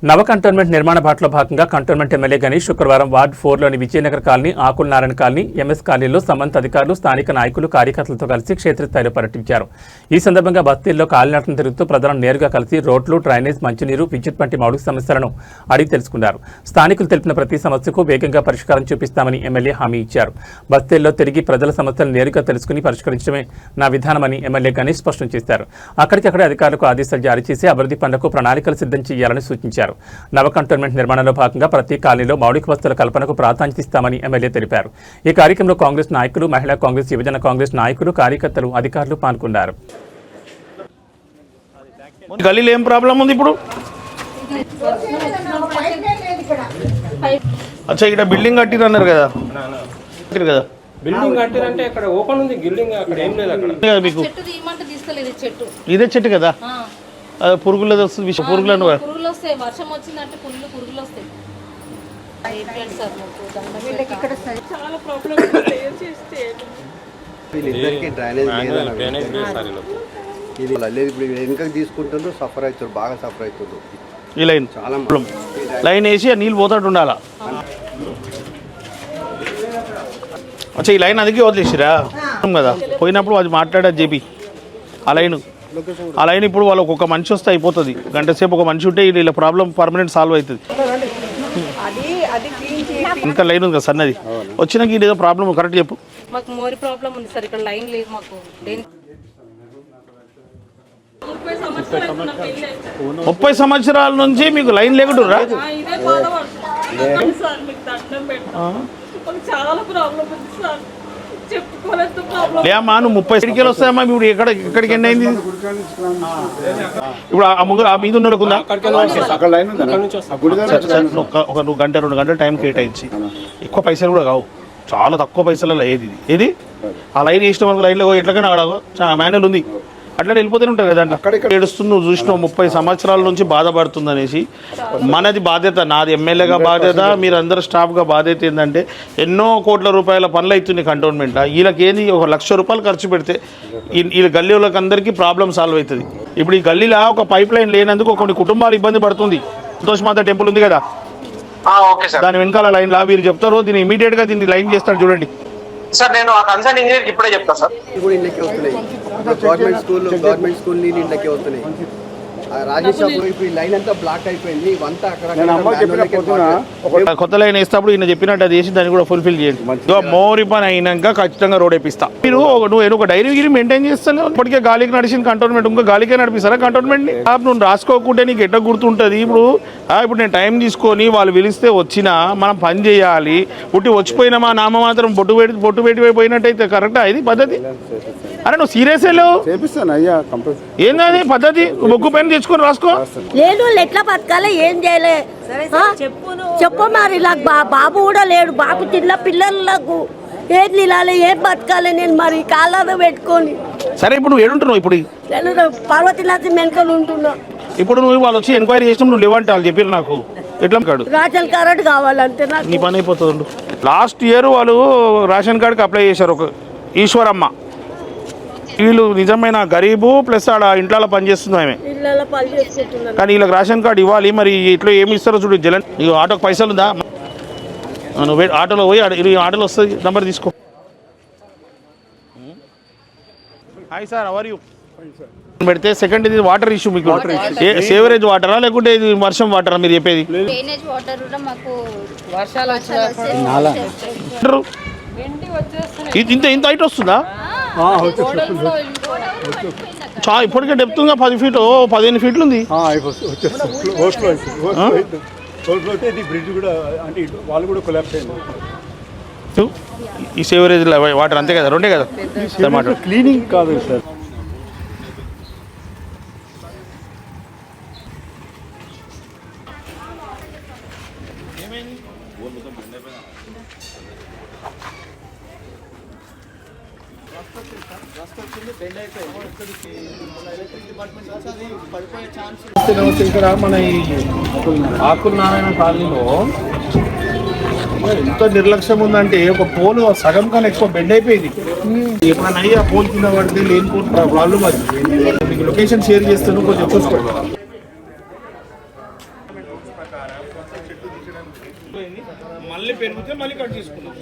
నవ కంటోన్మెంట్ నిర్మాణ బాటలో భాగంగా కంటోన్మెంట్ ఎమ్మెల్యే గణేష్ శుక్రవారం వార్డు 4లోని Vijayanagar colony, Akulanarayana colony, MS కాలనీలో సంబంధిత అధికారులు, స్థానిక నాయకులు, కార్యకర్తలతో కలిసి క్షేత్రస్థాయిలో పర్యటించారు. ఈ సందర్భంగా బస్తీల్లో కాలినడకన తిరుగుతూ ప్రజలను నేరుగా కలిసి రోడ్లు, డ్రైనేజ్, మంచినీరు, విద్యుత్ వంటి మౌలిక సమస్యలను అడిగి తెలుసుకున్నారు. స్థానికులు తెలిపిన ప్రతి సమస్యకు వేగంగా పరిష్కారం చూపిస్తామని ఎమ్మెల్యే హామీ ఇచ్చారు. బస్తీల్లో తిరిగి ప్రజల సమస్యలను నేరుగా తెలుసుకుని పరిష్కరించడమే నా విధానమని ఎమ్మెల్యే గణేష్ స్పష్టం చేశారు. అక్కడికక్కడే అధికారులకు ఆదేశాలు జారీ చేసి అభివృద్ధి పనులకు ప్రణాళికలు సిద్ధం చేయాలని సూచించారు. నవ కంటోన్మెంట్ నిర్మాణంలో భాగంగా ప్రతి కాలనీలో మౌలిక వసతుల కల్పనకు ప్రాధాన్యత ఇస్తామని ఎమ్మెల్యే తెలిపారు. ఈ కార్యక్రమంలో కాంగ్రెస్ నాయకులు, మహిళా కాంగ్రెస్, యువజన కాంగ్రెస్ నాయకులు, కార్యకర్తలు, అధికారులు పాల్గొన్నారు. గల్లీలో ఏం ప్రాబ్లం ఉంది ఇప్పుడు? అచ్చా, ఇక్కడ బిల్డింగ్ కట్టిరన్నారు కదా కదా బిల్డింగ్ కట్టిరంటే ఇక్కడ ఓపెన్ ఉంది బిల్డింగ్, అక్కడ ఏం లేదు. అక్కడ మీకు ఇదే చెట్టు కదా, పురుగులు వస్తుంది, పురుగులను వస్తాయి. వర్షం వచ్చిందంటే పురుగులు వస్తాయి. చాలా ప్రాబ్లమ్. వీళ్ళిద్దరికి డ్రైనేజ్ ఇది ఇప్పుడు ఇంకా తీసుకుంటుండ్రు, సఫర్ అవుతారు, బాగా సఫర్ అవుతుండ్రు. ఈ లైన్ చాలా లైన్ వేసి నీళ్ళు పోతాడు ఉండాలా. అచ్చా, ఈ లైన్ అందుకే వదిలేసిరా కదా, పోయినప్పుడు అది మాట్లాడేది చెప్పి ఆ లైన్ ఇప్పుడు వాళ్ళు ఒక్కొక్క మనిషి వస్తే అయిపోతుంది. గంట సేపు ఒక మనిషి ఉంటే ఇలా ప్రాబ్లం పర్మనెంట్ సాల్వ్ అవుతుంది. ఇంకా లైన్ ఉంది కదా సన్నది, వచ్చినాక ఏదో ప్రాబ్లం కరెక్ట్ చెప్పు. మాకు మోరి ప్రాబ్లం ఉంది సార్, ఇక్కడ లైన్ లేదు మాకు. 30 సంవత్సరాల నుంచి మీకు లైన్ లేకుంటురా? లేమ్మా, నువ్వు 30 సిడికేలు వస్తాయమ్మా. ఇప్పుడు ఎక్కడికి ఎండ్ అయింది? ఇప్పుడు ఆ ముగ్గురు ఆ మీద ఉండకుందా? ఒక నువ్వు గంట 2 గంటల టైం కేటాయించి, ఎక్కువ పైసలు కూడా కావు, చాలా తక్కువ పైసలలో ఏది ఆ లైన్ వేసిన వరకు లైన్లో ఎట్లకైనా చాలా మాన్యువల్ ఉంది, అట్లా వెళ్ళిపోతూనే ఉంటుంది కదా. అక్కడ ఏడుస్తుంది, నువ్వు చూసినావు 30 సంవత్సరాల నుంచి బాధపడుతుంది అనేసి. మనది బాధ్యత, నాది ఎమ్మెల్యేగా బాధ్యత, మీరందరూ స్టాఫ్గా బాధ్యత ఏంటంటే ఎన్నో కోట్ల రూపాయల పనులు అవుతుంది కంటోన్మెంట్. వీళ్ళకి ఏంది, 1 లక్ష రూపాయలు ఖర్చు పెడితే వీళ్ళ గల్లీ వాళ్ళకి అందరికీ ప్రాబ్లం సాల్వ్ అవుతుంది. ఇప్పుడు ఈ గల్లీలో ఒక పైప్ లైన్ లేనందుకు కొన్ని కుటుంబాలు ఇబ్బంది పడుతుంది. సంతోషమాత టెంపుల్ ఉంది కదా, దాని వెనకాల లైన్ లా వీరు చెప్తారు, దీన్ని ఇమీడియట్గా దీన్ని లైన్ చేస్తారు. చూడండి సార్, నేను ఆ కన్సర్న్ ఇంజనీర్ ఇప్పుడే చెప్తా సార్. ఇప్పుడు ఇళ్ళకి వస్తున్నాయి, గవర్నమెంట్ స్కూల్ నీళ్ళు ఇళ్ళకి వస్తున్నాయి. రాజేష్ ఇప్పుడు ఈ లైన్ అంతా బ్లాక్ అయిపోయింది. కొత్త లైన్ వేసినప్పుడు ఈయన చెప్పినట్టు అది వేసి దాన్ని కూడా ఫుల్ఫిల్ చేయండి. మోరి పని అయినాక ఖచ్చితంగా రోడ్ వేపిస్తా. మీరు నువ్వు ఒక డైరీ గిరి మెయింటైన్ చేస్తాను. ఇప్పటికే గాలికి నడిచిన కంటోన్మెంట్ ఇంకా గాలికే నడిపిస్తారా కంటోన్మెంట్? నువ్వు రాసుకోకుంటే నీకు ఎట్లా గుర్తుంటుంది? ఇప్పుడు నేను టైం తీసుకొని వాళ్ళు పిలిస్తే వచ్చినా మనం పని చేయాలి. వచ్చిపోయినా మా నామ మాత్రం బొట్టు పెట్టి పోయినట్టయితే కరెక్టా ఇది పద్ధతి? అరే నువ్వు సీరియస్ ఏంది పద్ధతి? బొగ్గు పైన తెచ్చుకొని రాసుకో. లేదు ఎట్లా బతకాలి, ఏం చేయలే చెప్పు. మరి ఇలా బాబు కూడా లేడు, బాబు చిన్న పిల్లలకు ఏం నిలాలి, ఏం బతకాలి? నేను మరి కాళ్ళలో పెట్టుకొని. సరే, ఇప్పుడు నువ్వు ఏడుంటున్నావు? ఇప్పుడు నేను పర్వతిలాసి మెనకలు ఉంటున్నా. ఇప్పుడు నువ్వు వాళ్ళు వచ్చి ఎంక్వైరీ చేసినా నువ్వు లేవంటే వాళ్ళు చెప్పారు నాకు. ఎట్లా కాడు రేషన్ కార్డు కావాలంటే నాకు నీ పని అయిపోతుంది. లాస్ట్ ఇయర్ వాళ్ళు రేషన్ కార్డుకి అప్లై చేశారు ఒక ఈశ్వరమ్మ. వీళ్ళు నిజమైన గరీబు ప్లస్ ఆడ ఇంట్లో పనిచేస్తుంది ఆమె, కానీ వీళ్ళకి రేషన్ కార్డు ఇవ్వాలి. మరి ఇట్లా ఏమి ఇస్తారో చూడు. జలన్ నీకు ఆటోకి పైసలు ఉందా? నువ్వు ఆటోలో పోయి ఆటోలో వస్తుంది, నెంబర్ తీసుకో. హాయ్ సార్, అవర్ యూ పెడితే సెకండ్ ఇది వాటర్ ఇష్యూ. మీకు సేవరేజ్ వాటరా లేకుంటే ఇది వర్షం వాటరా మీరు చెప్పేది? ఇంత హైట్ వస్తుందా? ఇప్పటికే డెప్త్ 10 ఫీట్ 15 ఫీట్లు ఉంది. ఈ సేవరేజ్ వాటర్ అంతే కదా, రెండే కదా? క్లీనింగ్ కాదు సార్. ఇక్కడ మన ఈ ఆకులనారాయణ కాలనీలో ఎంత నిర్లక్ష్యం ఉందంటే ఒక పోలు సగం కన్నా ఎక్కువ బెండ్ అయిపోయింది. ఎప్పుడన్నా ఆ పోల్ కింద పడితే లేని ప్రాబ్లం అది. మీకు లొకేషన్ షేర్ చేస్తాను, కొంచెం చూసుకోండి. మళ్ళీ పెరిగితే మళ్ళీ కట్ చేసుకున్నాం.